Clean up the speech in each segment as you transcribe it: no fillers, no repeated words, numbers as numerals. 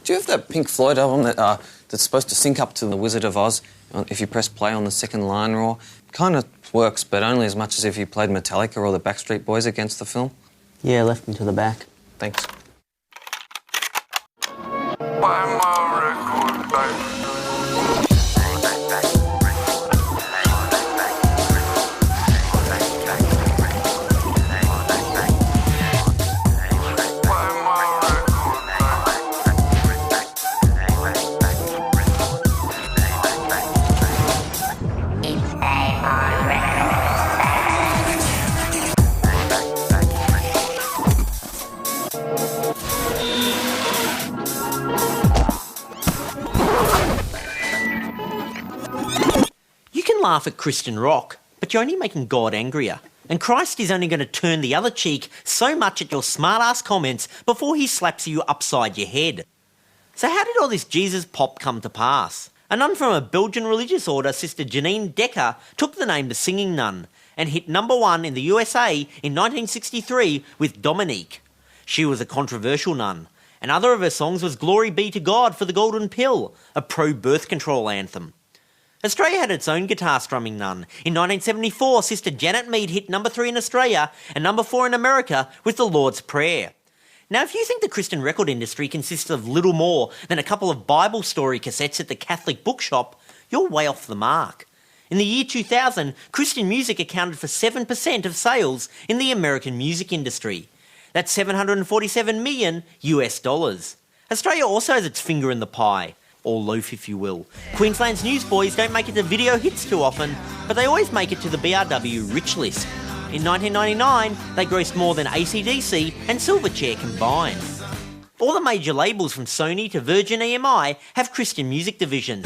Do you have that Pink Floyd album that's supposed to sync up to The Wizard of Oz if you press play on the second line, Raw? Kind of works, but only as much as if you played Metallica or the Backstreet Boys against the film. Yeah, left them to the back. Thanks. Laugh at Christian rock, but you're only making God angrier. And Christ is only going to turn the other cheek so much at your smart-ass comments before he slaps you upside your head. So how did all this Jesus pop come to pass? A nun from a Belgian religious order, Sister Janine Decker, took the name The Singing Nun and hit #1 in the USA in 1963 with Dominique. She was a controversial nun, and other of her songs was Glory Be to God for the Golden Pill, a pro-birth control anthem. Australia had its own guitar strumming nun. In 1974, Sister Janet Mead hit #3 in Australia and #4 in America with The Lord's Prayer. Now, if you think the Christian record industry consists of little more than a couple of Bible story cassettes at the Catholic bookshop, you're way off the mark. In the year 2000, Christian music accounted for 7% of sales in the American music industry. That's $747 million US. Australia also has its finger in the pie. Or loaf, if you will. Queensland's newsboys don't make it to video hits too often, but they always make it to the BRW Rich List. In 1999, they grossed more than AC/DC and Silverchair combined. All the major labels from Sony to Virgin EMI have Christian music divisions.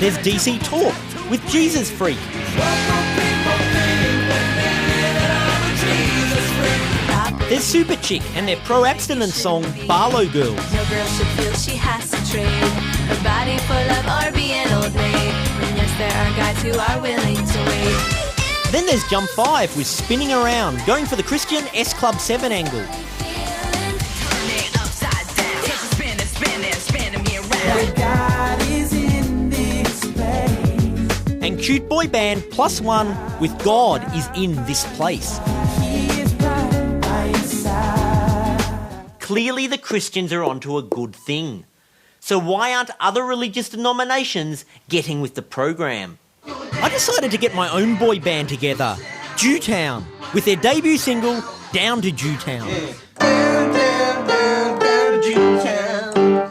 There's DC Talk with Jesus Freak. There's Super Chick and their pro-abstinence song, Barlow Girls. No girl should feel she has to trade her body for love or be an old maid. And yes, there are guys who are willing to wait. Then there's Jump 5 with Spinning Around, going for the Christian S Club 7 angle. And cute boy band +1 with God is in this place. Clearly the Christians are onto a good thing. So why aren't other religious denominations getting with the program? I decided to get my own boy band together, Jtown, with their debut single, Down to Jtown. Down, down, down, down to Jtown.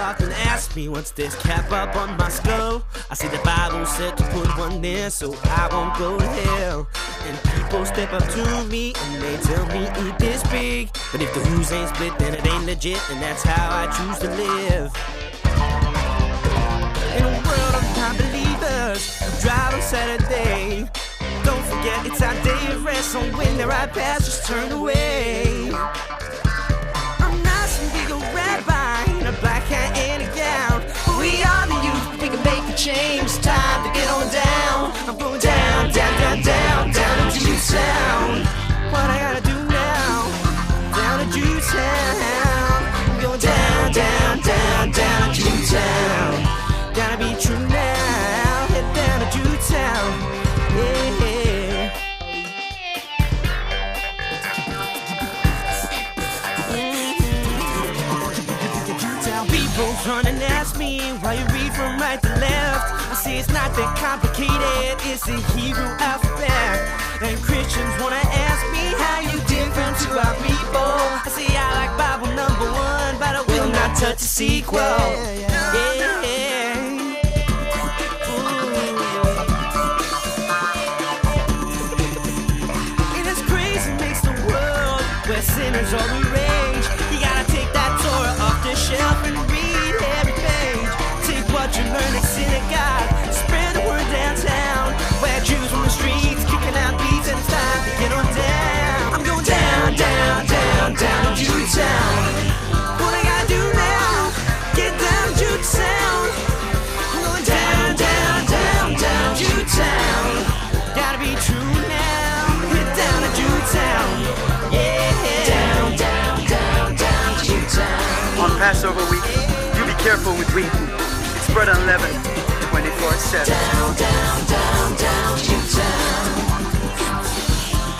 Often ask me what's this cap up on my skull. I see the Bible said to put one there so I won't go to hell. And people step up to me and they tell me eat this big. But if the rules ain't split then it ain't legit, and that's how I choose to live. In a world of non-believers who drive on Saturday, don't forget it's our day of rest, so when the right path just turn away. I'm not some big old rabbi in a black hat and a gown. We are the youth, we can make a change. It's time to get on down. I'm going down, down, down, down, down to Jtown. What I gotta do now? Down to Jtown. I'm going down, down, down, down to Jtown. Gotta be true now. Head down to Jtown. Yeah. People run and ask me why you read from right to left. I say it's not that complicated, it's the Hebrew alphabet. And Christians wanna ask me how you different to our people. I say I like Bible #1, but I will not touch a sequel. Yeah. And it's crazy makes the world where sinners are the rage. You gotta take that Torah off the shelf and read every page. Take what you learn at synagogue, spread the word downtown, where Jews from the streets kicking out beats, and it's time to get on down. I'm going down, down, down, down to Jtown. Passover week. You be careful with wheat. It's bread unleavened, 24/7. Down, down, down, down, Jtown.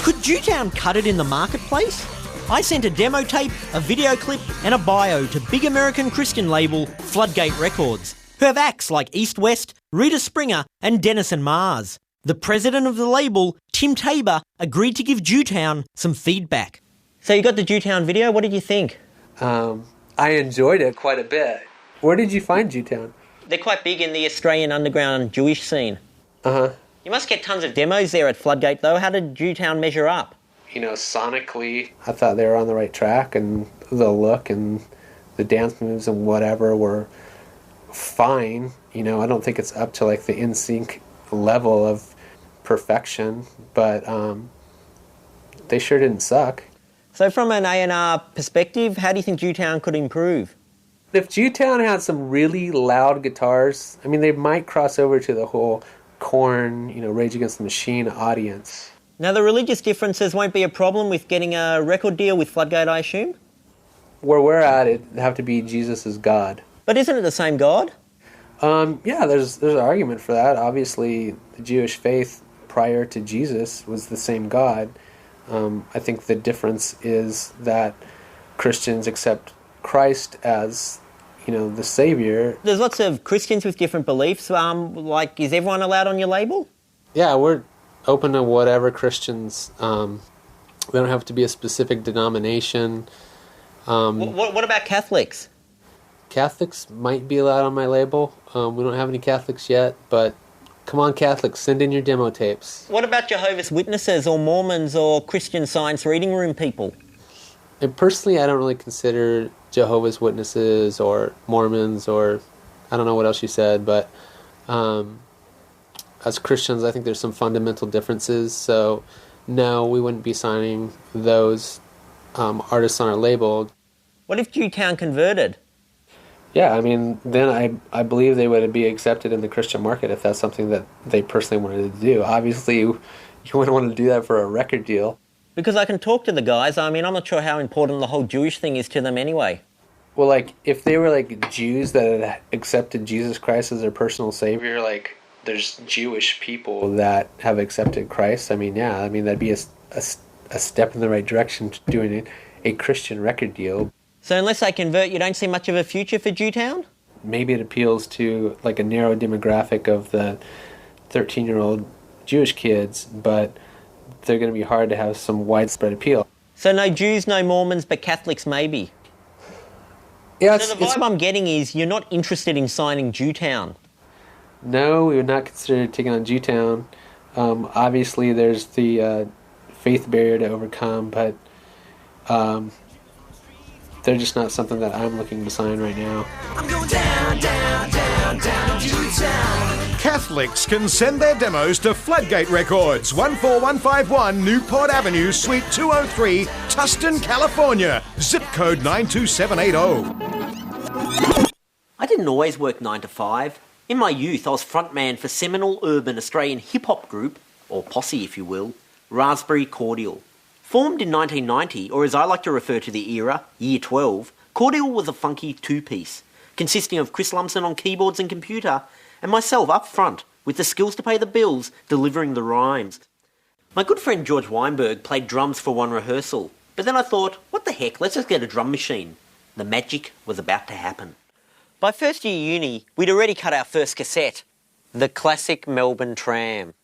Could Jtown cut it in the marketplace? I sent a demo tape, a video clip and a bio to big American Christian label Floodgate Records, who have acts like East West, Rita Springer and Dennis and Mars. The president of the label, Tim Tabor, agreed to give Jtown some feedback. So you got the Jtown video, what did you think? I enjoyed it quite a bit. Where did you find Jtown? They're quite big in the Australian underground Jewish scene. Uh-huh. You must get tons of demos there at Floodgate though. How did Jtown measure up? You know, sonically, I thought they were on the right track, and the look and the dance moves and whatever were fine. You know, I don't think it's up to like the NSYNC level of perfection, but they sure didn't suck. So from an A&R perspective, how do you think Jtown could improve? If Jtown had some really loud guitars, I mean, they might cross over to the whole Korn, you know, Rage Against the Machine audience. Now, the religious differences won't be a problem with getting a record deal with Floodgate, I assume? Where we're at, it'd have to be Jesus is God. But isn't it the same God? Yeah, there's an argument for that. Obviously, the Jewish faith prior to Jesus was the same God. I think the difference is that Christians accept Christ as, you know, the Savior. There's lots of Christians with different beliefs. Like, is everyone allowed on your label? Yeah, we're open to whatever Christians. We don't have to be a specific denomination. What about Catholics? Catholics might be allowed on my label. We don't have any Catholics yet, but come on, Catholics, send in your demo tapes. What about Jehovah's Witnesses or Mormons or Christian Science reading room people? And personally, I don't really consider Jehovah's Witnesses or Mormons or I don't know what else you said, but as Christians, I think there's some fundamental differences. So, no, we wouldn't be signing those artists on our label. What if Jtown converted? Yeah, I mean, then I believe they would be accepted in the Christian market if that's something that they personally wanted to do. Obviously, you wouldn't want to do that for a record deal. Because I can talk to the guys. I mean, I'm not sure how important the whole Jewish thing is to them anyway. Well, like, if they were, like, Jews that had accepted Jesus Christ as their personal savior, like, there's Jewish people that have accepted Christ. I mean, yeah, I mean, that'd be a step in the right direction to doing a Christian record deal. So unless they convert, you don't see much of a future for Jtown? Maybe it appeals to, like, a narrow demographic of the 13-year-old Jewish kids, but they're going to be hard to have some widespread appeal. So no Jews, no Mormons, but Catholics maybe? Yeah, so the vibe I'm getting is you're not interested in signing Jtown. No, we would not consider taking on Jtown. Obviously, there's the faith barrier to overcome, but they're just not something that I'm looking to sign right now. I'm going down, down, down, down to Jtown. Catholics can send their demos to Floodgate Records, 14151 Newport Avenue, Suite 203, Tustin, California, zip code 92780. I didn't always work 9 to 5. In my youth, I was frontman for seminal urban Australian hip-hop group, or posse if you will, Raspberry Cordial. Formed in 1990, or as I like to refer to the era, Year 12, Cordial was a funky two-piece, consisting of Chris Lumsden on keyboards and computer, and myself up front, with the skills to pay the bills, delivering the rhymes. My good friend George Weinberg played drums for one rehearsal, but then I thought, what the heck, let's just get a drum machine. The magic was about to happen. By first year uni, we'd already cut our first cassette, the classic Melbourne Tram.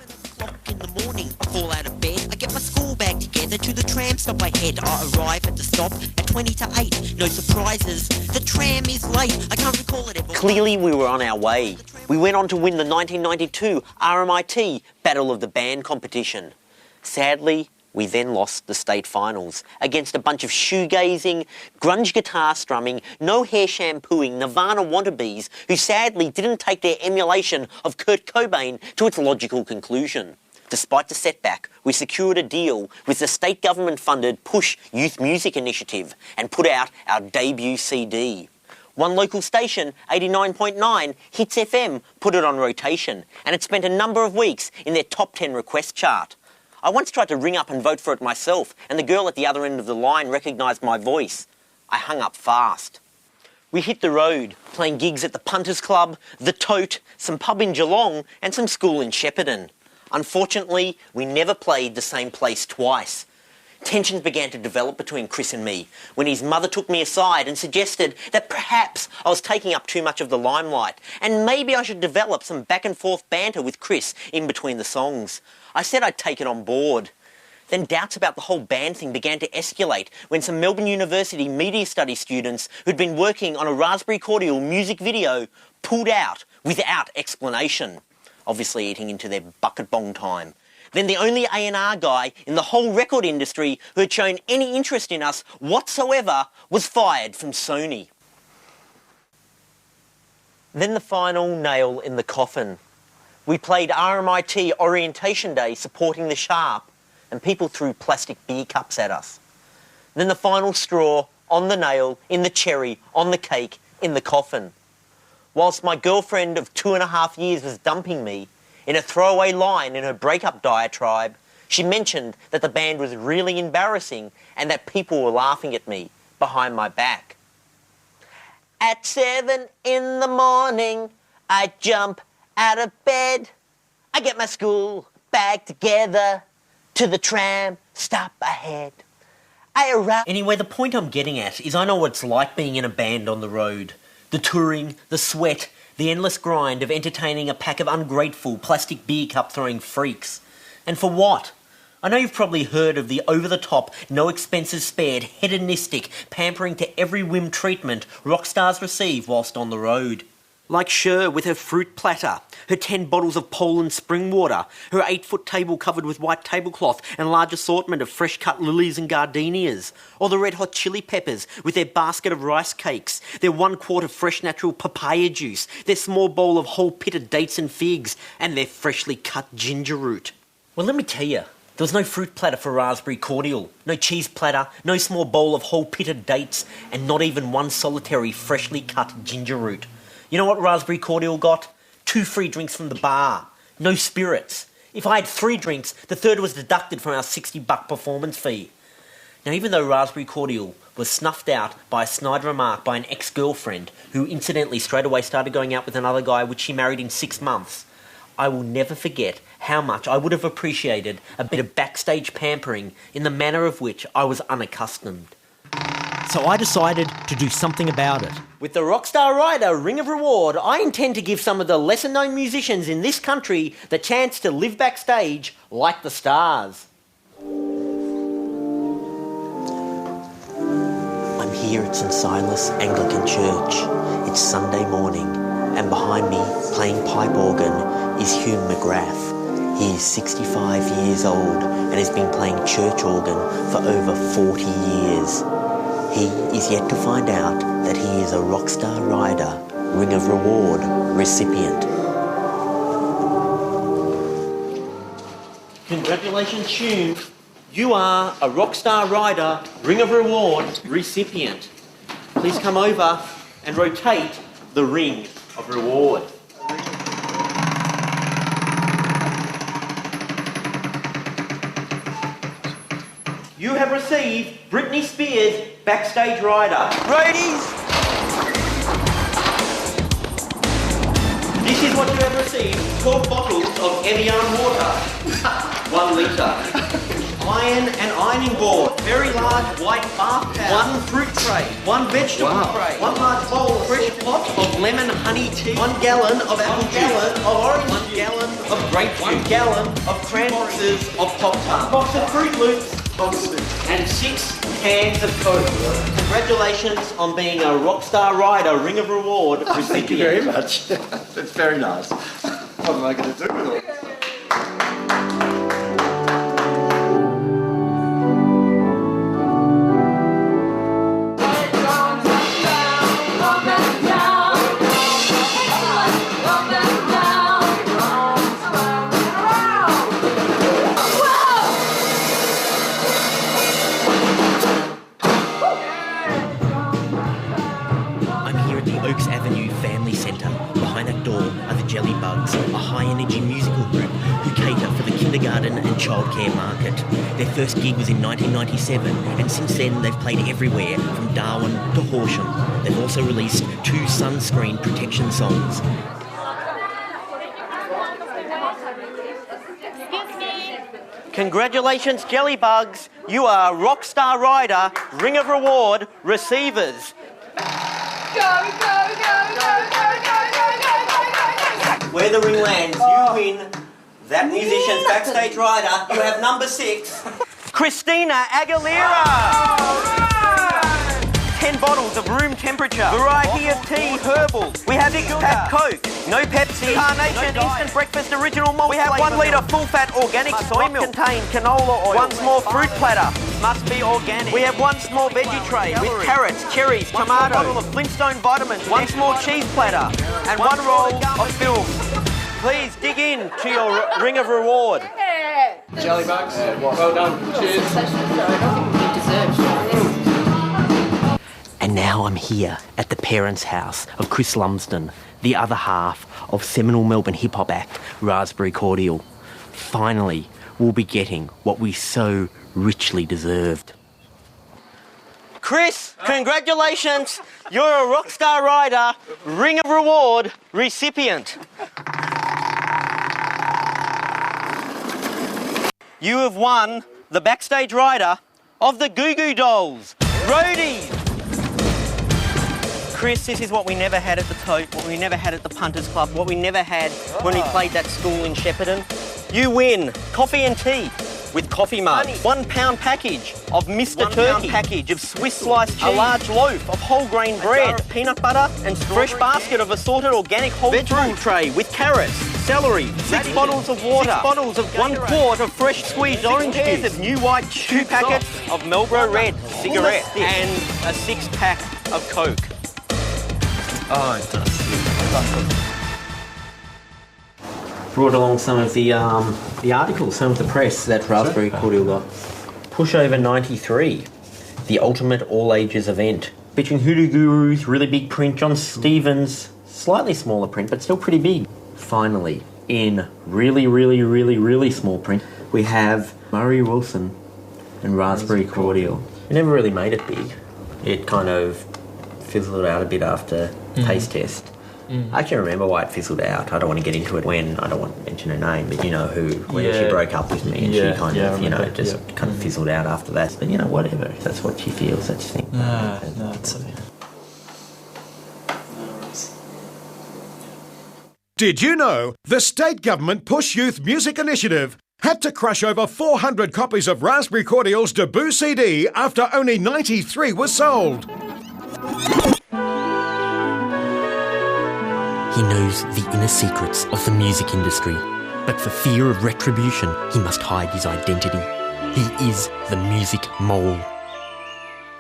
7 o'clock in the morning, I fall out of bed. I get my school bag together to the tram stop I head. I arrive at the stop at 20 to 8. No surprises, the tram is late. I can't recall it ever. Clearly we were on our way. We went on to win the 1992 RMIT Battle of the Band competition. Sadly, we then lost the state finals against a bunch of shoegazing, grunge guitar strumming, no hair shampooing Nirvana wannabes who sadly didn't take their emulation of Kurt Cobain to its logical conclusion. Despite the setback, we secured a deal with the state government-funded Push Youth Music Initiative and put out our debut CD. One local station, 89.9, Hits FM, put it on rotation, and it spent a number of weeks in their top 10 request chart. I once tried to ring up and vote for it myself, and the girl at the other end of the line recognised my voice. I hung up fast. We hit the road, playing gigs at the Punters Club, the Tote, some pub in Geelong and some school in Shepparton. Unfortunately, we never played the same place twice. Tensions began to develop between Chris and me when his mother took me aside and suggested that perhaps I was taking up too much of the limelight and maybe I should develop some back and forth banter with Chris in between the songs. I said I'd take it on board. Then doubts about the whole band thing began to escalate when some Melbourne University media studies students who'd been working on a Raspberry Cordial music video pulled out without explanation, obviously eating into their bucket bong time. Then the only A&R guy in the whole record industry who had shown any interest in us whatsoever was fired from Sony. Then the final nail in the coffin. We played RMIT Orientation Day supporting the Sharp, and people threw plastic beer cups at us. Then the final straw, on the nail, in the cherry, on the cake, in the coffin. Whilst my girlfriend of 2.5 years was dumping me, in a throwaway line in her breakup diatribe, she mentioned that the band was really embarrassing and that people were laughing at me behind my back. At 7 in the morning, I jump out of bed. I get my school bag together. To the tram, stop ahead. I arrive. Anyway, the point I'm getting at is I know what it's like being in a band on the road. The touring, the sweat, the endless grind of entertaining a pack of ungrateful plastic beer cup throwing freaks. And for what? I know you've probably heard of the over-the-top, no expenses spared, hedonistic, pampering to every whim treatment rock stars receive whilst on the road. Like Cher with her fruit platter, her 10 bottles of Poland spring water, her 8-foot table covered with white tablecloth and large assortment of fresh-cut lilies and gardenias, or the Red Hot Chili Peppers with their basket of rice cakes, their 1 quart of fresh natural papaya juice, their small bowl of whole pitted dates and figs, and their freshly cut ginger root. Well, let me tell you, there was no fruit platter for Raspberry Cordial, no cheese platter, no small bowl of whole pitted dates, and not even one solitary freshly cut ginger root. You know what Raspberry Cordial got? 2 free drinks from the bar. No spirits. If I had 3 drinks, the third was deducted from our $60 performance fee. Now, even though Raspberry Cordial was snuffed out by a snide remark by an ex-girlfriend who incidentally straight away started going out with another guy which she married in 6 months, I will never forget how much I would have appreciated a bit of backstage pampering in the manner of which I was unaccustomed. So I decided to do something about it. With the Rockstar Rider Ring of Reward, I intend to give some of the lesser-known musicians in this country the chance to live backstage like the stars. I'm here at St Silas Anglican Church. It's Sunday morning, and behind me, playing pipe organ, is Hugh McGrath. He is 65 years old and has been playing church organ for over 40 years. He is yet to find out that he is a Rockstar Rider Ring of Reward recipient. Congratulations, Hugh. You are a Rockstar Rider Ring of Reward recipient. Please come over and rotate the Ring of Reward. You have received Britney Spears Backstage Rider. Righties! This is what you have received. 12 bottles of Evian water. 1 litre. Iron and ironing board. Very large white bath towel. 1 fruit tray. 1 vegetable tray. 1 large bowl of fresh pot of lemon honey tea. 1 gallon of apple juice. 1 gallon of orange. 1 gallon of grape juice. 1 gallon of cranberries of Pop-Tart. Box of Fruit Loops. And 6 cans of Coke. Congratulations on being a Rockstar Rider Ring of Reward recipient. Thank you very much. That's very nice. What am I going to do with it? Oaks Avenue Family Centre. Behind that door are the Jelly Bugs, a high-energy musical group garden and childcare market. Their first gig was in 1997, and since then they've played everywhere, from Darwin to Horsham. They've also released 2 sunscreen protection songs. Congratulations, Jellybugs. You are Rockstar Rider, Ring of Reward receivers. Where the ring lands, you win that musician's Backstage Rider. You have number 6, Christina Aguilera. 10 bottles of room temperature, variety of tea, herbal. We have 6-pack Coke, no Pepsi, Carnation, instant breakfast original malt. We have 1 litre full-fat organic soy milk, contain canola oil. 1 small fruit platter, must be organic. We have 1 small veggie tray with carrots, cherries, tomatoes, 1 bottle of Flintstone vitamins, 1 small cheese platter, and 1 roll of film. Please dig in to your ring of reward. Jellybugs, well done. Cheers. And now I'm here at the parents' house of Chris Lumsden, the other half of seminal Melbourne hip-hop act Raspberry Cordial. Finally, we'll be getting what we so richly deserved. Chris, congratulations! You're a Rockstar Rider, Ring of Reward recipient. You have won the Backstage Rider of the Goo Goo Dolls. Roadies! Chris, this is what we never had at the Tote, what we never had at the Punters Club, what we never had when we played that school in Shepparton. You win coffee and tea with coffee mug, £1 package of Mr. Turkey, package of Swiss sliced cheese, a large loaf of whole grain bread, peanut butter and fresh basket of assorted organic whole fruit tray with carrots, celery, 6 bottles of water, 6 bottles of 1 quart of fresh squeezed orange juice, of new white 2 packets of Marlboro Red cigarettes and a 6-pack of Coke. Oh, it does. Brought along some of the articles, some of the press that Raspberry Cordial got. Pushover 93, the ultimate all-ages event, featuring Hoodoo Guru's really big print, John Stevens' slightly smaller print, but still pretty big. Finally, in really small print, we have Murray Wilson and Raspberry Cordial. It never really made it big. It kind of fizzled out a bit after taste test. I actually remember why it fizzled out. I don't want to get into it when, I don't want to mention her name, but you know who, when she broke up with me and she kind of, you know, just kind of fizzled out after that. But you know, whatever, if that's what she feels, that's the thing. No, it's okay. Did you know the state government Push Youth Music Initiative had to crush over 400 copies of Raspberry Cordial's debut CD after only 93 were sold? He knows the inner secrets of the music industry, but for fear of retribution, he must hide his identity. He is the music mole.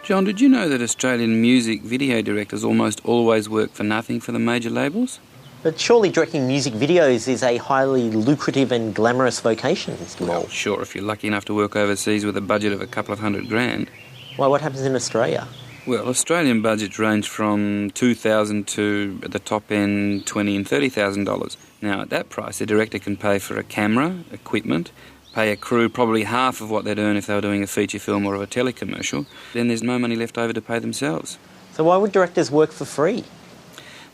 John, did you know that Australian music video directors almost always work for nothing for the major labels? But surely directing music videos is a highly lucrative and glamorous vocation, Mr. Mole. Well, sure, if you're lucky enough to work overseas with a budget of a couple of $100,000. Why, what happens in Australia? Well, Australian budgets range from $2,000 to, at the top end, $20,000 and $30,000. Now, at that price, the director can pay for a camera, equipment, pay a crew probably half of what they'd earn if they were doing a feature film or a telecommercial. Then there's no money left over to pay themselves. So why would directors work for free?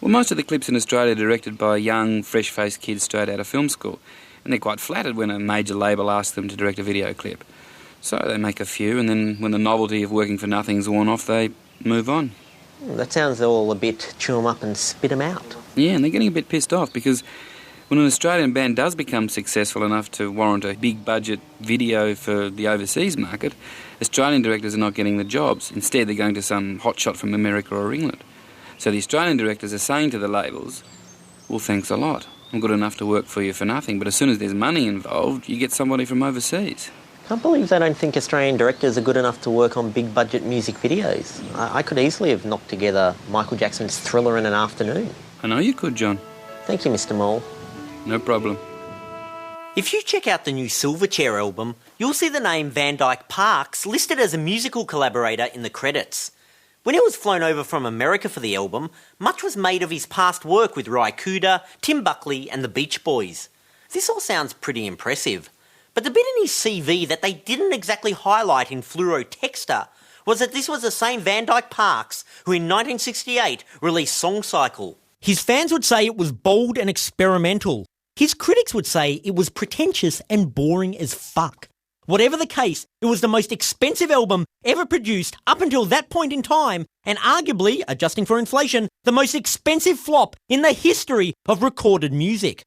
Well, most of the clips in Australia are directed by young, fresh-faced kids straight out of film school, and they're quite flattered when a major label asks them to direct a video clip. So they make a few, and then when the novelty of working for nothing's worn off, they move on. That sounds all a bit chew 'em up and spit 'em out. Yeah, and they're getting a bit pissed off because when an Australian band does become successful enough to warrant a big-budget video for the overseas market, Australian directors are not getting the jobs. Instead, they're going to some hotshot from America or England. So the Australian directors are saying to the labels, well, thanks a lot. I'm good enough to work for you for nothing, but as soon as there's money involved, you get somebody from overseas. I can't believe they don't think Australian directors are good enough to work on big-budget music videos. I could easily have knocked together Michael Jackson's Thriller in an afternoon. I know you could, John. Thank you, Mr. Mole. No problem. If you check out the new Silverchair album, you'll see the name Van Dyke Parks listed as a musical collaborator in the credits. When he was flown over from America for the album, much was made of his past work with Ry Cooder, Tim Buckley and the Beach Boys. This all sounds pretty impressive, But the bit in his CV that they didn't exactly highlight in Fluoro Texter was that this was the same Van Dyke Parks who in 1968 released Song Cycle. His fans would say it was bold and experimental. His critics would say it was pretentious and boring as fuck. Whatever the case, it was the most expensive album ever produced up until that point in time, and arguably, adjusting for inflation, the most expensive flop in the history of recorded music.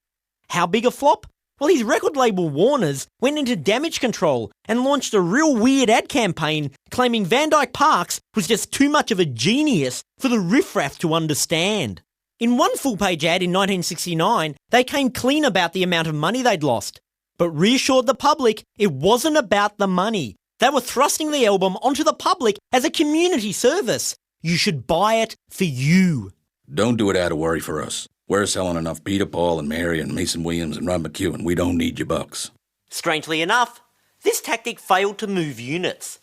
How big a flop? Well, his record label Warner's went into damage control and launched a real weird ad campaign claiming Van Dyke Parks was just too much of a genius for the riffraff to understand. In one full-page ad in 1969, they came clean about the amount of money they'd lost, but reassured the public it wasn't about the money. They were thrusting the album onto the public as a community service. You should buy it for you. Don't do it out of worry for us. We're selling enough Peter, Paul and Mary and Mason Williams and Ron McEwen. We don't need your bucks. Strangely enough, this tactic failed to move units.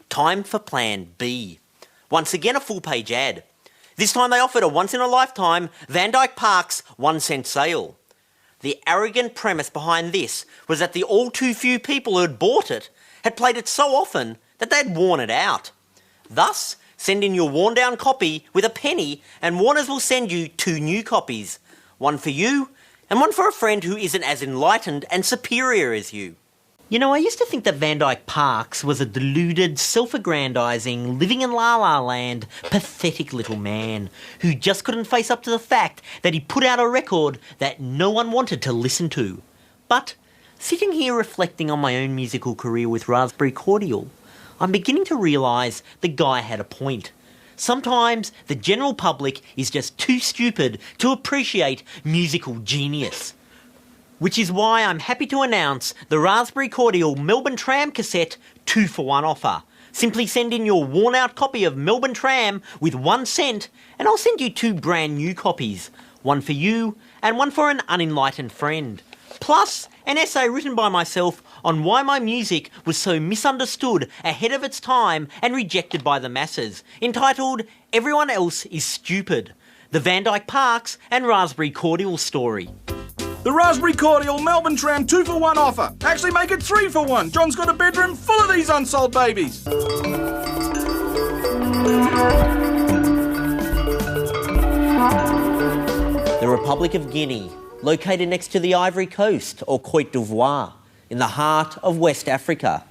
Time for Plan B. Once again a full-page ad. This time they offered a once-in-a-lifetime Van Dyke Parks 1-cent sale. The arrogant premise behind this was that the all too few people who had bought it had played it so often that they'd worn it out. Thus, send in your worn-down copy with a penny and Warner's will send you 2 new copies. One for you and one for a friend who isn't as enlightened and superior as you. You know, I used to think that Van Dyke Parks was a deluded, self-aggrandising, living in la-la land, pathetic little man who just couldn't face up to the fact that he put out a record that no one wanted to listen to. But, sitting here reflecting on my own musical career with Raspberry Cordial, I'm beginning to realise the guy had a point. Sometimes the general public is just too stupid to appreciate musical genius. Which is why I'm happy to announce the Raspberry Cordial Melbourne Tram cassette 2-for-1 offer. Simply send in your worn-out copy of Melbourne Tram with 1 cent and I'll send you 2 brand new copies. One for you and one for an unenlightened friend. Plus, an essay written by myself on why my music was so misunderstood ahead of its time and rejected by the masses, entitled Everyone Else is Stupid, the Van Dyke Parks and Raspberry Cordial story. The Raspberry Cordial Melbourne Tram 2-for-1 offer. Actually make it 3-for-1. John's got a bedroom full of these unsold babies. The Republic of Guinea, located next to the Ivory Coast, or Côte d'Ivoire, in the heart of West Africa.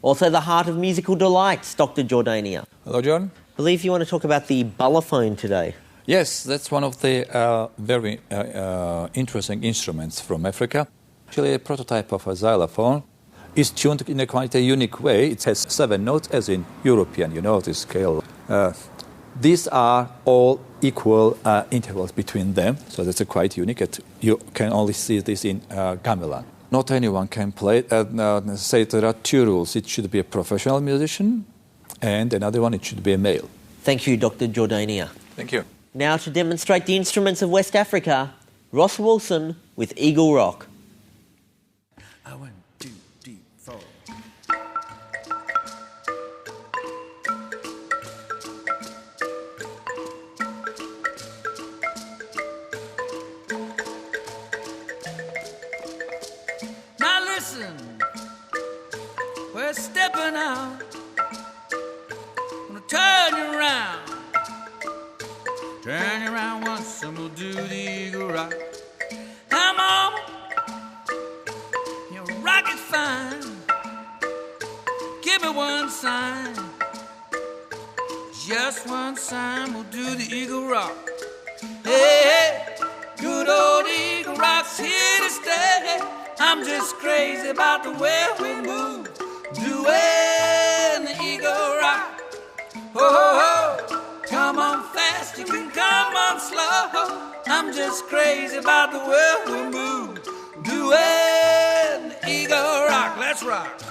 Also the heart of musical delights, Dr. Jordania. Hello, John. I believe you want to talk about the balafone today. Yes, that's one of the very interesting instruments from Africa. Actually, a prototype of a xylophone. It's tuned in a quite a unique way. It has 7 notes, as in European, the scale. These are all equal intervals between them, so that's quite unique. You can only see this in gamelan. Not anyone can play. Say there are 2 rules. It should be a professional musician, and another one, it should be a male. Thank you, Dr. Jordania. Thank you. Now to demonstrate the instruments of West Africa, Ross Wilson with Eagle Rock. 1, 2, 3, 4. Now listen, we're stepping out. Gonna turn you around. Turn you around once and we'll do the Eagle Rock. Come on, your rock is fine. Give me 1 sign, just 1 sign, we'll do the Eagle Rock. Hey, hey, good old Eagle Rock's here to stay. I'm just crazy about the way we move, doing the Eagle Rock. Oh, oh, oh. Come on fast, you can come on slow. I'm just crazy about the way we move, doing the Eagle Rock. Let's rock.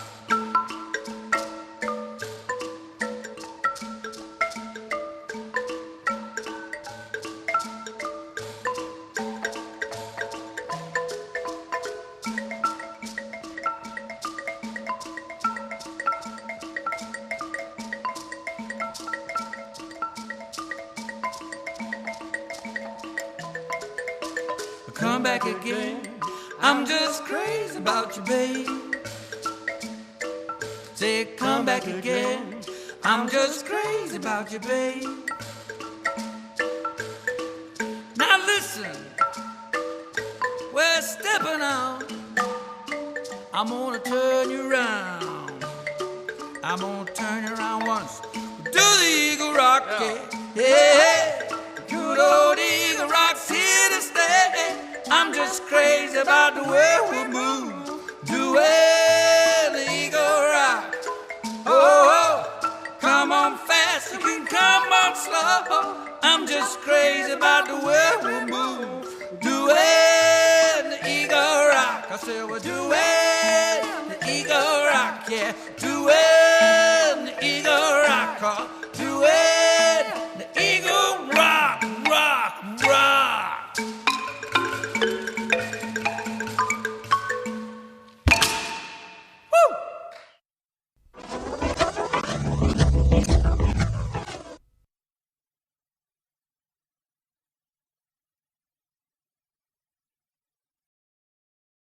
Come back again. I'm just crazy about you, babe. say come back again. I'm just crazy about you, babe. Now listen, we're stepping on. I'm gonna turn you around. I'm gonna turn you around once. Do the Eagle Rock, yeah. Hey, good old Eagle Rock's here to stay. I'm just crazy about the way we move. Do it, the Eagle Rock. Oh, come on fast, you can come on slow. I'm just crazy about the way we move. Do it, the Eagle Rock. I said, well, do it, the Eagle Rock, yeah. Do it.